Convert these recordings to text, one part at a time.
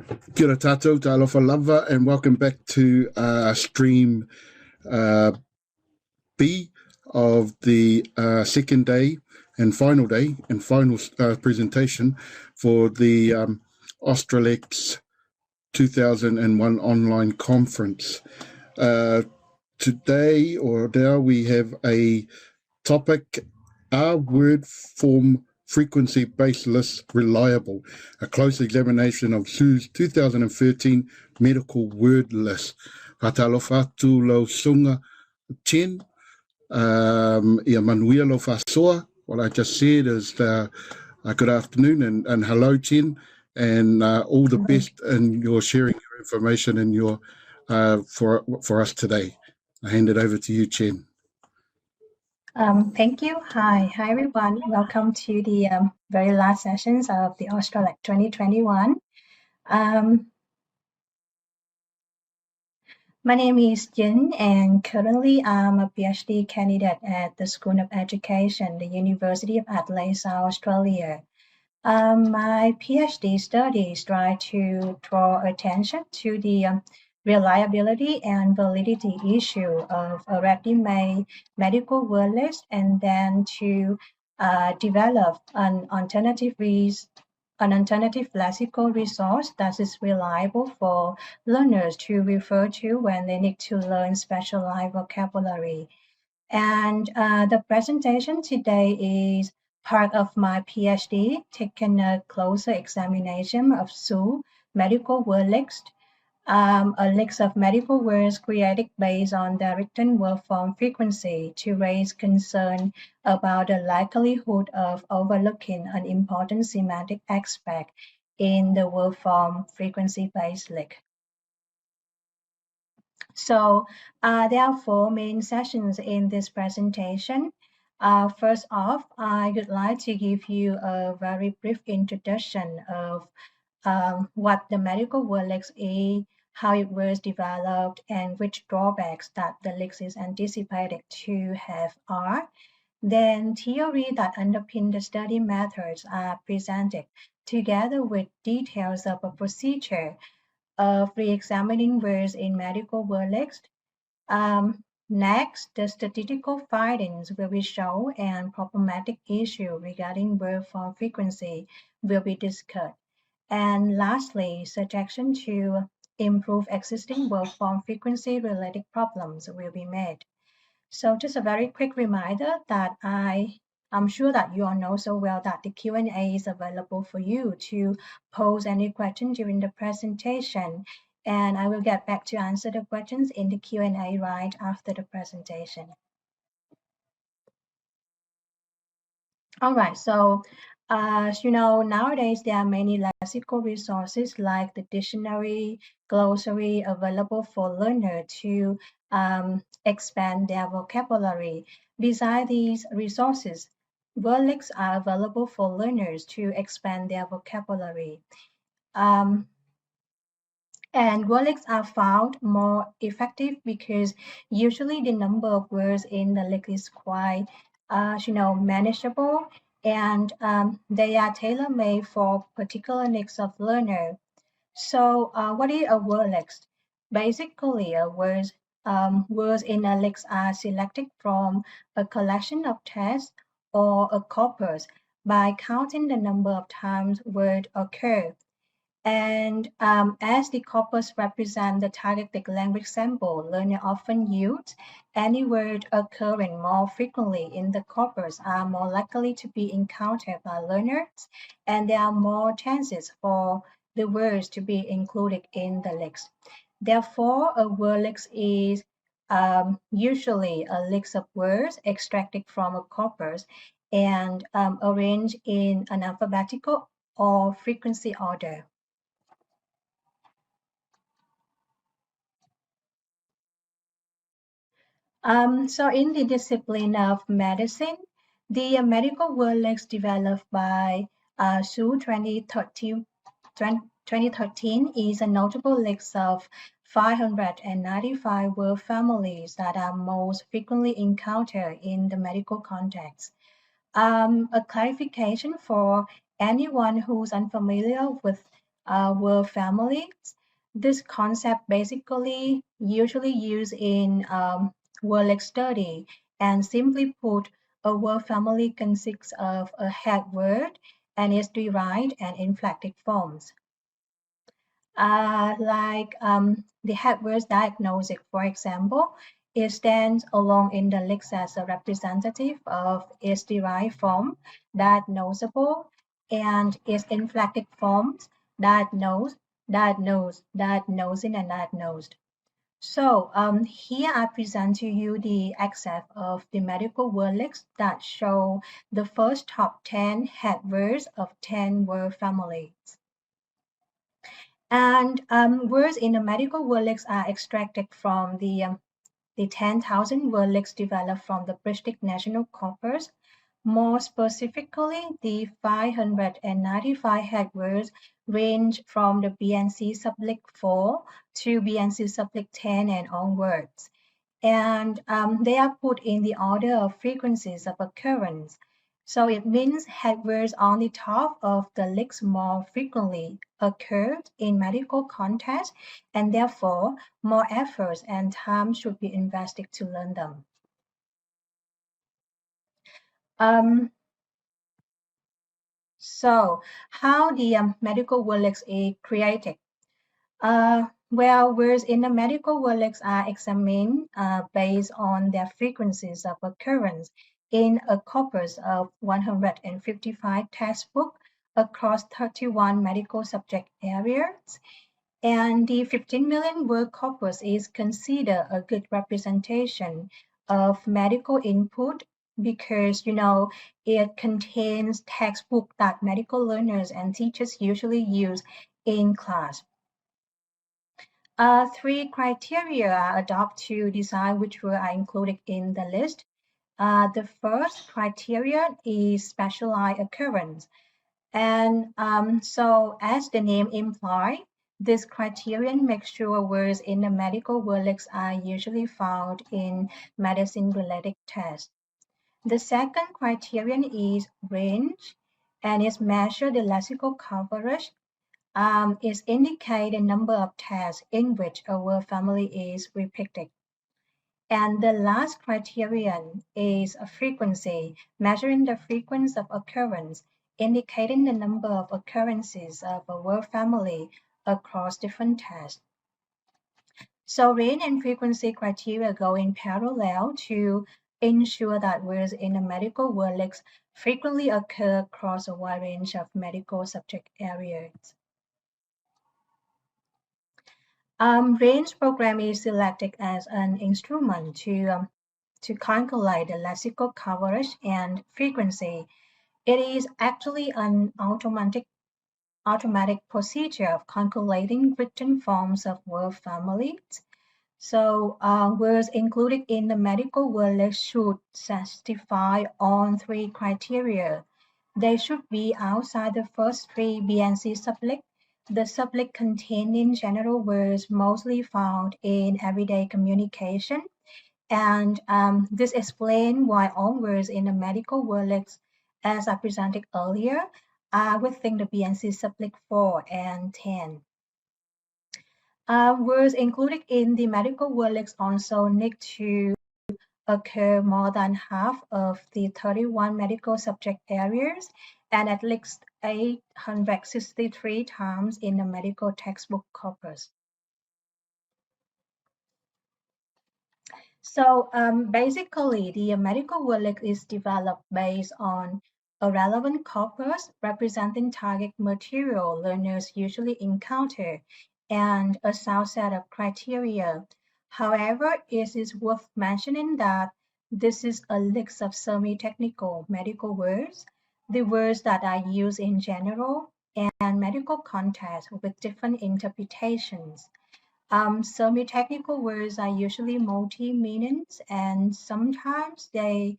Kia ora tātou, tā alofa lava, and welcome back to stream B of the second day and final presentation for the Australex 2001 online conference. Today or now we have a topic, are word form frequency-based lists reliable? A close examination of Sue's 2013 medical word list. Hatalofa tu lo sunga Chinh, ia manuia lo fasoa. What I just said is good afternoon and hello, Chinh, and all the best in your sharing your information and your for us today. I hand it over to you, Chinh. Thank you. Hi everyone. Welcome to the very last sessions of the Australex 2021. My name is Chinh, and currently I'm a PhD candidate at the School of Education, the University of Adelaide, South Australia. My PhD studies try to draw attention to the reliability and validity issue of a ready-made medical word list, and then to develop an alternative lexical resource that is reliable for learners to refer to when they need to learn specialized vocabulary. And the presentation today is part of my PhD, taking a closer examination of SU medical word list, a list of medical words created based on the written word form frequency to raise concern about the likelihood of overlooking an important semantic aspect in the word form frequency-based list. So there are four main sessions in this presentation. First off, I would like to give you a very brief introduction of what the medical word list is, how it was developed, and which drawbacks that the list is anticipated to have are. Then theory that underpin the study methods are presented, together with details of a procedure of re-examining words in medical word list. Next, the statistical findings will be shown and problematic issue regarding word form frequency will be discussed. And lastly, suggestion to improve existing word form frequency related problems will be made. So just a very quick reminder that I'm sure that you all know so well that the Q&A is available for you to pose any questions during the presentation. And I will get back to answer the questions in the Q&A right after the presentation. All right, so as you know, nowadays there are many lexical resources like the dictionary, glossary available for learners to expand their vocabulary. Besides these resources, word lists are available for learners to expand their vocabulary. And word lists are found more effective because usually the number of words in the list is quite manageable, and they are tailor-made for particular needs of learner. So what is a word list? Basically, words in a list are selected from a collection of texts or a corpus by counting the number of times word occur. And as the corpus represents the targeted language sample, learners often use any word occurring more frequently in the corpus are more likely to be encountered by learners, and there are more chances for the words to be included in the list. Therefore, a word list is usually a list of words extracted from a corpus and arranged in an alphabetical or frequency order. So in the discipline of medicine, the medical word list developed by Su 2013 is a notable list of 595 word families that are most frequently encountered in the medical context. A clarification for anyone who's unfamiliar with word families. This concept basically usually used in word list study, and simply put, a word family consists of a head word and its derived and inflected forms. The head word diagnostic, for example, it stands alone in the list as a representative of its derived form, diagnosable, and its inflected forms, diagnosed, diagnosing, and diagnosed. So here I present to you the excerpt of the medical word list that show the first top 10 head words of 10 word families. And words in the medical word list are extracted from the 10,000 word list developed from the British National Corpus. More specifically, the 595 head words range from the BNC sublist 4 to BNC sublist 10 and onwards. And they are put in the order of frequencies of occurrence. So it means head words on the top of the list more frequently occurred in medical context, and therefore more efforts and time should be invested to learn them. So how the medical word list is created? Well, words in the medical word list are examined based on their frequencies of occurrence in a corpus of 155 textbooks across 31 medical subject areas. And the 15 million word corpus is considered a good representation of medical input because, it contains textbook that medical learners and teachers usually use in class. Three criteria are adopted to decide which words are included in the list. The first criteria is specialized occurrence. And so as the name implies, this criterion makes sure words in the medical word list are usually found in medicine-related tests. The second criterion is range, and it measures the lexical coverage. It indicates the number of tests in which a word family is repeated. And the last criterion is a frequency, measuring the frequency of occurrence, indicating the number of occurrences of a word family across different tests. So range and frequency criteria go in parallel to ensure that words in the medical word list frequently occur across a wide range of medical subject areas. Range program is selected as an instrument to calculate the lexical coverage and frequency. It is actually an automatic procedure of calculating written forms of word families. So words included in the medical word list should satisfy all three criteria. They should be outside the first three BNC sublist. The sublist containing general words mostly found in everyday communication. And this explains why all words in the medical word list, as I presented earlier, are within the BNC sublist 4 and 10. Words included in the medical word list also need to occur more than half of the 31 medical subject areas and at least 863 times in the medical textbook corpus. So basically, the medical word list is developed based on a relevant corpus representing target material learners usually encounter and a subset of criteria. However, it is worth mentioning that this is a list of semi-technical medical words, the words that are used in general and medical context with different interpretations. Semi-technical words are usually multi-meanings, and sometimes their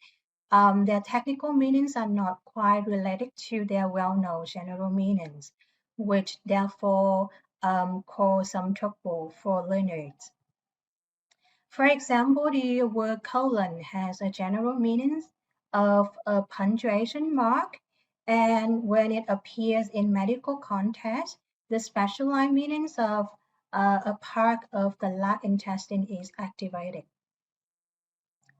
technical meanings are not quite related to their well-known general meanings, which therefore cause some trouble for learners. For example, the word colon has a general meaning of a punctuation mark, and when it appears in medical context, the specialized meanings of a part of the large intestine is activated.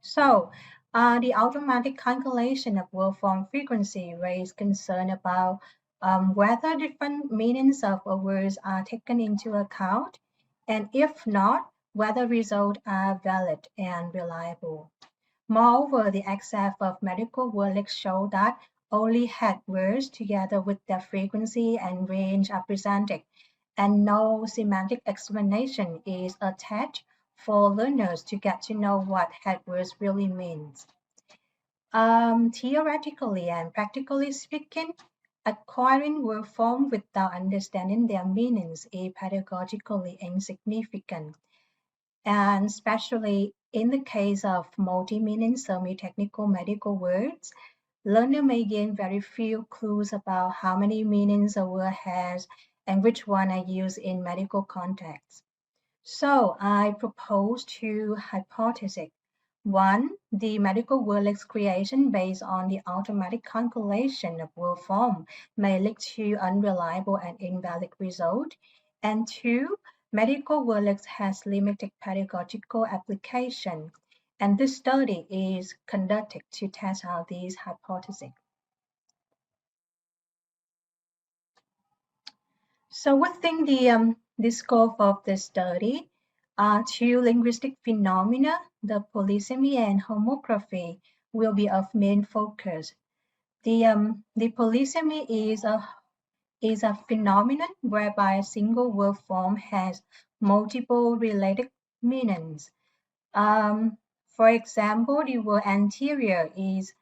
So, the automatic calculation of word form frequency raised concern about whether different meanings of a word are taken into account, and if not, whether results are valid and reliable. Moreover, the example of medical wordlists show that only head words together with their frequency and range are presented, and no semantic explanation is attached for learners to get to know what head words really means. Theoretically and practically speaking, acquiring word form without understanding their meanings is pedagogically insignificant, and especially in the case of multi-meaning semi-technical medical words, learner may gain very few clues about how many meanings a word has and which one are used in medical contexts. So I propose two hypotheses. One, the medical word list creation based on the automatic calculation of word form may lead to unreliable and invalid results. And two, medical word list has limited pedagogical application. And this study is conducted to test out these hypotheses. So within the scope of the study, two linguistic phenomena, the polysemy and homography, will be of main focus. The polysemy is a phenomenon whereby a single word form has multiple related meanings. For example, the word anterior is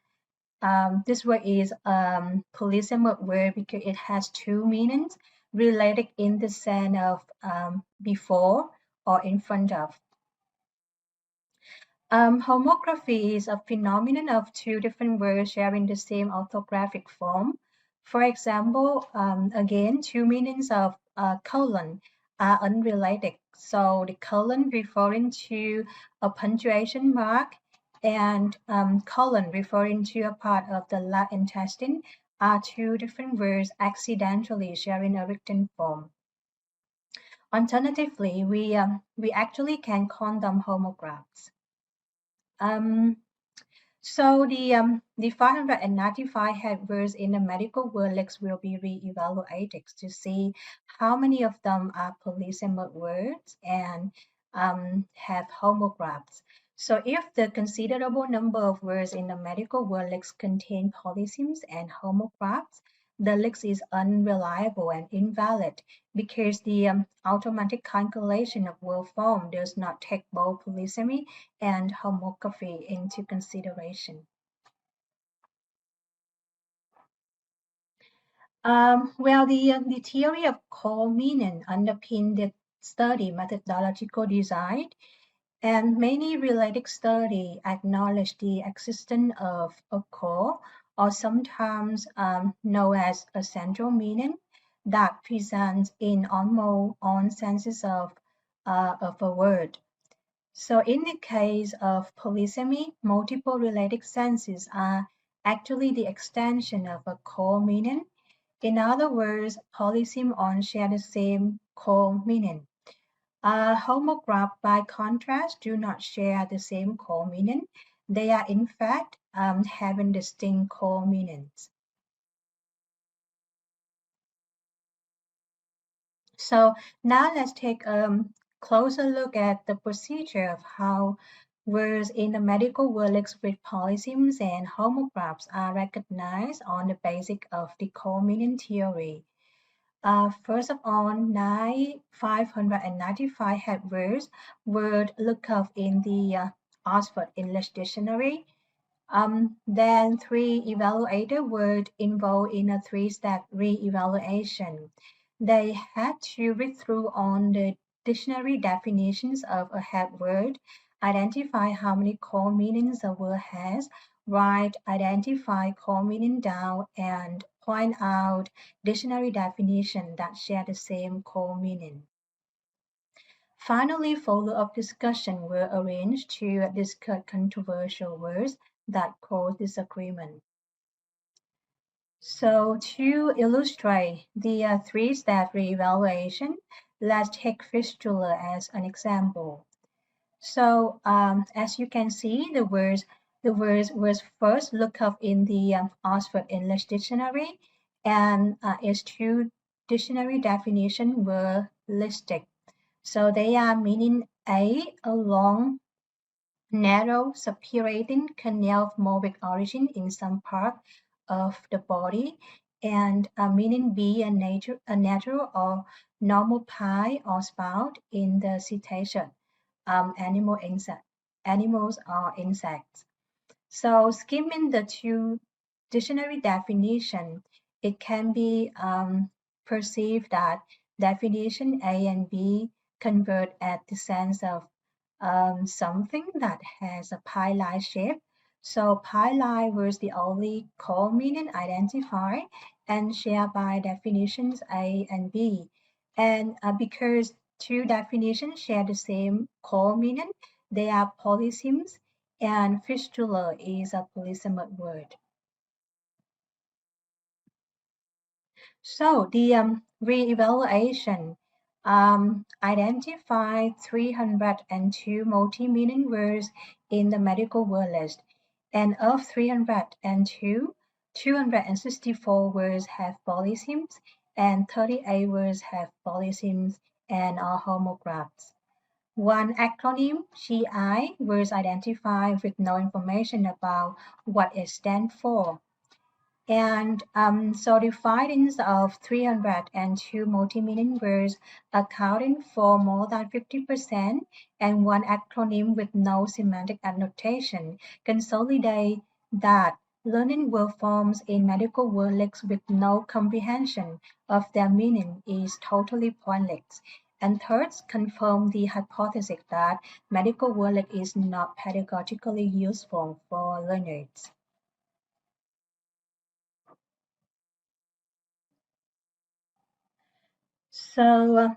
this word is polysemy word because it has two meanings related in the sense of before or in front of. Homography is a phenomenon of two different words sharing the same orthographic form. For example, again, two meanings of colon are unrelated. So the colon referring to a punctuation mark and colon referring to a part of the large intestine are two different words accidentally sharing a written form. Alternatively, we actually can call them homographs. So the 595 head words in the medical word list will be re-evaluated to see how many of them are polysemy words and have homographs. So if the considerable number of words in the medical word list contain polysemes and homographs, the list is unreliable and invalid because the automatic calculation of word form does not take both polysemy and homography into consideration. Well, the theory of Comeaning underpin the study methodological design, and many related studies acknowledge the existence of a core, or sometimes known as a central meaning, that presents in almost all senses of a word. So in the case of polysemy, multiple related senses are actually the extension of a core meaning. In other words, polysemy all share the same core meaning. Homographs, by contrast, do not share the same core meaning. They are, in fact, having distinct core meanings. So now let's take a closer look at the procedure of how words in the medical word list with polysemes and homographs are recognized on the basis of the core meaning theory. First of all, 595 head words were looked up in the Oxford English Dictionary. Then 3 evaluators were involved in a 3-step re-evaluation. They had to read through on the dictionary definitions of a head word, identify how many core meanings a word has, write identify core meaning down, and point out dictionary definitions that share the same core meaning. Finally, follow-up discussions were arranged to discuss controversial words that cause disagreement. So to illustrate the three-step reevaluation, let's take fistula as an example. So as you can see, the words was first looked up in the Oxford English Dictionary, and its two dictionary definitions were listed. So they are meaning a long, narrow, separating canal of morphic origin in some part of the body, and meaning B, a natural or normal pie or spout in the cetacean, animals or insects. So skimming the two dictionary definition, it can be perceived that definition A and B convert at the sense of something that has a pie-like shape. So pie-like was the only core meaning identified and shared by definitions A and B. And because two definitions share the same core meaning, they are polysemes, and fistula is a polysemous word. So the re-evaluation identified 302 multi-meaning words in the medical word list, and of 302, 264 words have polysemes, and 38 words have polysemes and are homographs. One acronym, GI, was identified with no information about what it stands for. And so the findings of 302 multi-meaning words accounting for more than 50% and one acronym with no semantic annotation consolidate that learning word forms in medical word lists with no comprehension of their meaning is totally pointless. And third, confirm the hypothesis that medical word list is not pedagogically useful for learners. So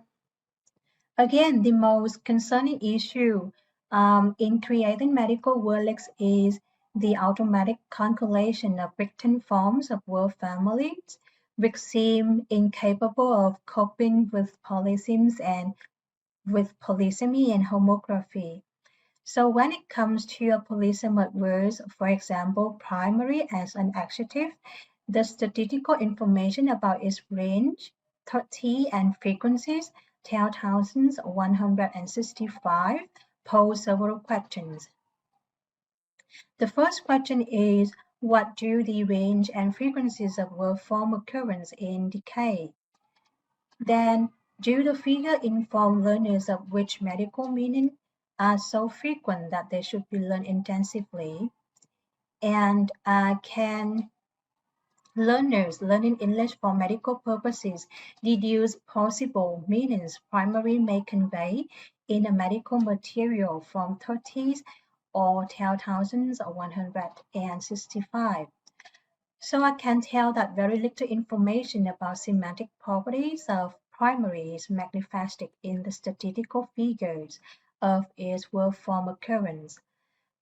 again, the most concerning issue in creating medical word lists is the automatic calculation of written forms of word families, which seem incapable of coping with polysemes and with polysemy and homography. So when it comes to a polysemous words, for example, primary as an adjective, the statistical information about its range, 30 and frequencies, 10,165, pose several questions. The first question is, what do the range and frequencies of word form occurrence indicate? Then, do the figure inform learners of which medical meaning are so frequent that they should be learned intensively? And can learners learning English for medical purposes deduce possible meanings primary may convey in a medical material from 30s or 10,165? So I can tell that very little information about semantic properties of primary is manifested in the statistical figures of its word form occurrence.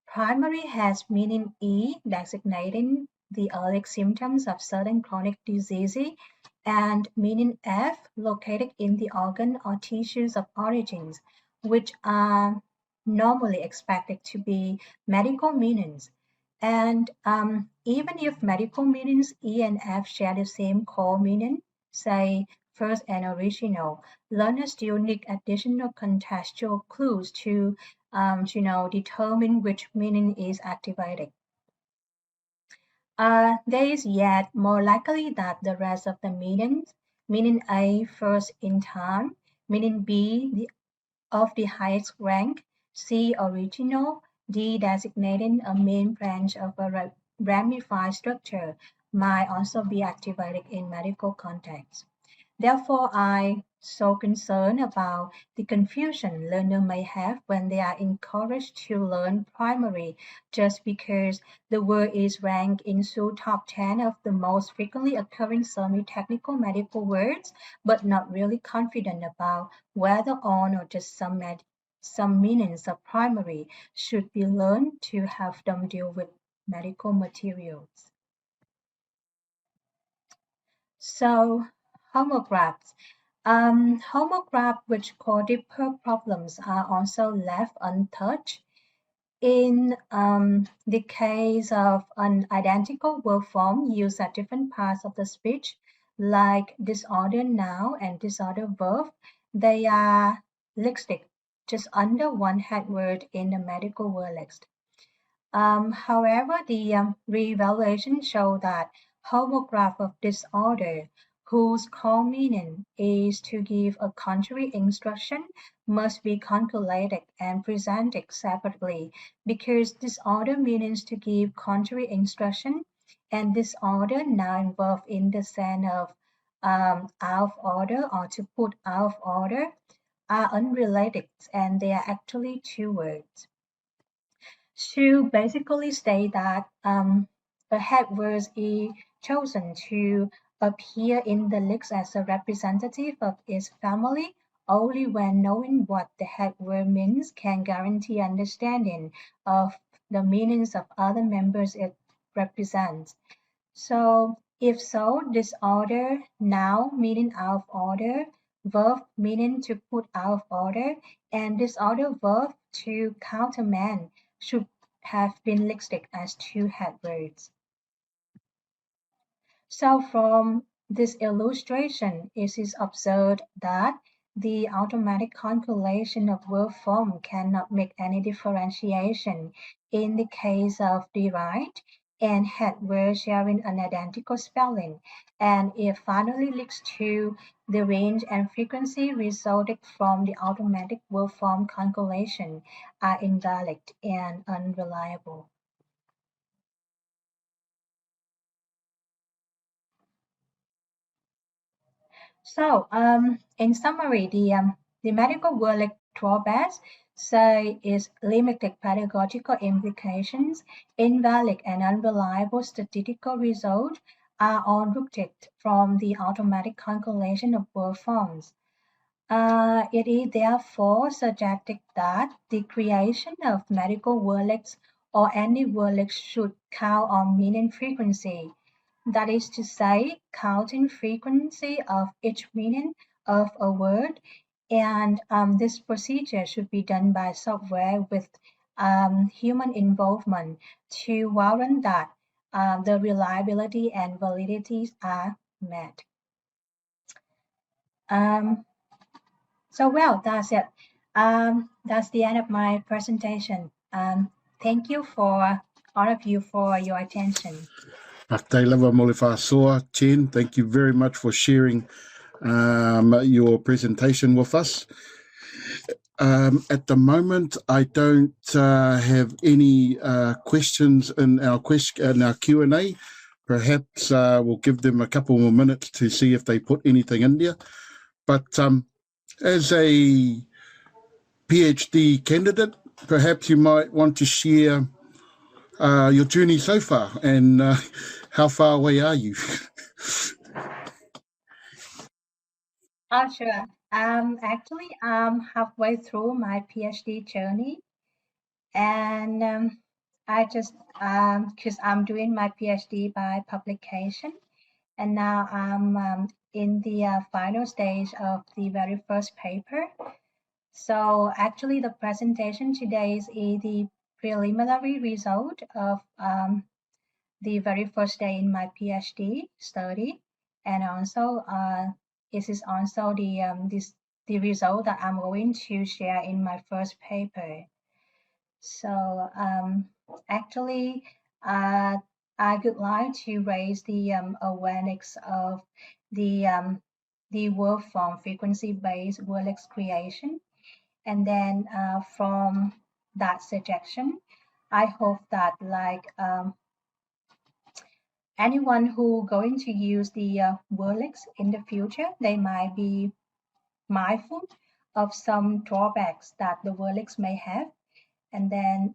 Primary has meaning E, designating the early symptoms of certain chronic diseases, and meaning F, located in the organ or tissues of origins, which are normally expected to be medical meanings. And even if medical meanings E and F share the same core meaning, say first and original, learners still need additional contextual clues to determine which meaning is activated. There is yet more likely that the rest of the meanings, meaning A first in time, meaning B of the highest rank, C original, D designating a main branch of a ramified structure, might also be activated in medical contexts. Therefore, I so concerned about the confusion learners may have when they are encouraged to learn primary just because the word is ranked into top 10 of the most frequently occurring semi-technical medical words, but not really confident about whether on or just some meanings of primary should be learned to have them deal with medical materials. So homographs. Homographs which cause deeper problems are also left untouched. In the case of an identical word form used at different parts of the speech, like disordered noun and disordered verb, they are listed just under one head word in the medical word list. However, the re-evaluation showed that homograph of disorder, whose core meaning is to give a contrary instruction, must be calculated and presented separately, because disorder means to give contrary instruction, and disorder now involved in the sense of out of order or to put out of order are unrelated, and they are actually two words. To basically state that a head word is chosen to appear in the list as a representative of its family only when knowing what the head word means can guarantee understanding of the meanings of other members it represents. So, if so, disorder, noun meaning out of order, verb meaning to put out of order, and disorder verb to countermand should have been listed as two head words. So from this illustration, it is observed that the automatic calculation of verb form cannot make any differentiation in the case of derived and head words sharing an identical spelling, and it finally leads to the range and frequency resulting from the automatic verb form calculation are invalid and unreliable. So, in summary, the medical word drawbacks say is limited pedagogical implications, invalid and unreliable statistical results are all rooted from the automatic calculation of word forms. It is therefore suggested that the creation of medical words or any word should count on meaning frequency. That is to say, counting frequency of each meaning of a word, and this procedure should be done by software with human involvement to warrant that the reliability and validity are met. Um, well, that's it. That's the end of my presentation. Thank you for all of you for your attention. Chinh, thank you very much for sharing your presentation with us. At the moment, I don't have any questions in our Q&A. Perhaps we'll give them a couple more minutes to see if they put anything in there. But as a PhD candidate, perhaps you might want to share your journey so far and how far away are you? Sure. Actually, I'm halfway through my PhD journey, and I just because I'm doing my PhD by publication, and now I'm in the final stage of the very first paper. So actually, the presentation today is the preliminary result of the very first day in my PhD study, and also it is also the result that I'm going to share in my first paper. So actually, I would like to raise the awareness of the word form frequency-based wordless creation, and then from that suggestion, I hope that like anyone who going to use the wordless in the future, they might be mindful of some drawbacks that the wordless may have, and then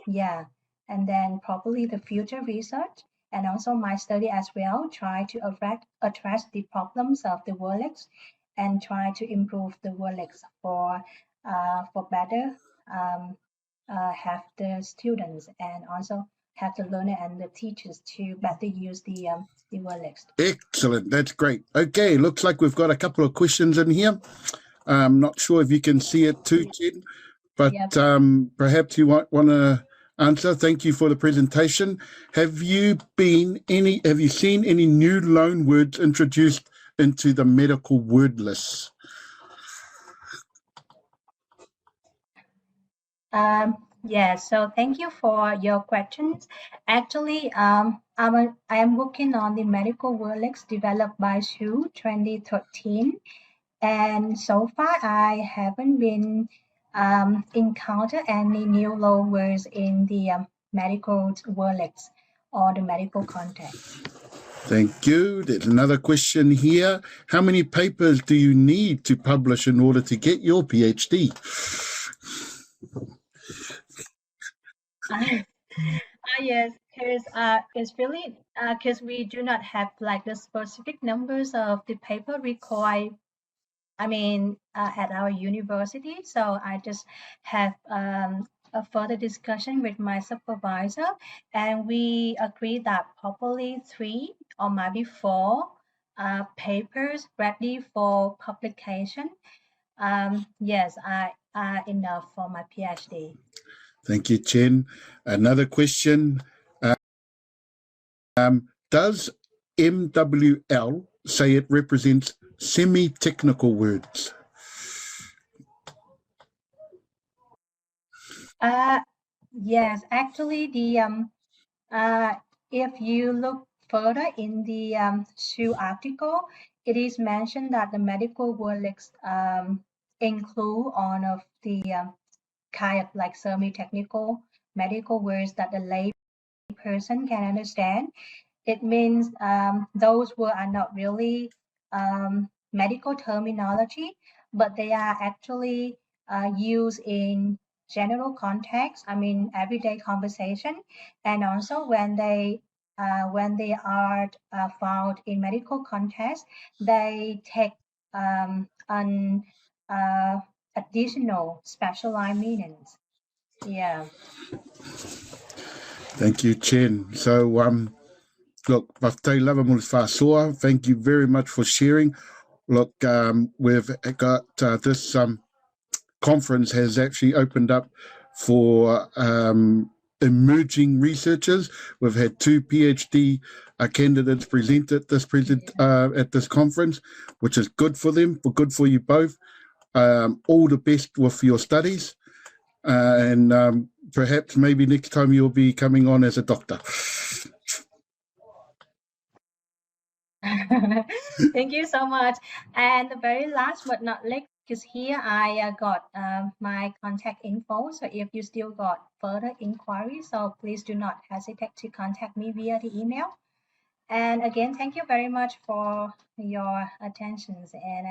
yeah, and then probably the future research and also my study as well try to address the problems of the wordless and try to improve the wordless for better have the students and also have the learner and the teachers to better use the the word list. Excellent. That's great. Okay, looks like we've got a couple of questions in here. I'm not sure if you can see it too, Chinh, but perhaps you want to answer. Thank you for the presentation. Have you seen any new loan words introduced into the medical word lists? Yes, so thank you for your questions. Actually, I am working on the medical word list developed by SHU 2013. And so far, I haven't been encountered any new loan words in the medical word list or the medical context. Thank you. There's another question here. How many papers do you need to publish in order to get your PhD? Yes, because it's really because we do not have like the specific numbers of the paper required. I mean, at our university. So I just have a further discussion with my supervisor, and we agreed that probably 3 or maybe 4 papers ready for publication. Yes, I are enough for my PhD. Thank you, Chinh. Another question. Does MWL say it represents semi-technical words? Yes, actually, if you look further in the SHU article, it is mentioned that the medical word list include all of the kind of like semi-technical medical words that the lay person can understand. It means those words are not really medical terminology, but they are actually used in general context. I mean, everyday conversation, and also when they are found in medical context, they take an additional specialized meanings. Yeah. Thank you, Chinh. So, look, Paftei Lava Mulfasoa, thank you very much for sharing. Look, we've got this conference has actually opened up for emerging researchers. We've had 2 PhD candidates present at this conference, which is good for them, good for you both. All the best with your studies, and perhaps maybe next time you'll be coming on as a doctor. Thank you so much. And the very last but not least, because here I got my contact info. So if you still got further inquiries, so please do not hesitate to contact me via the email. And again, thank you very much for your attentions. And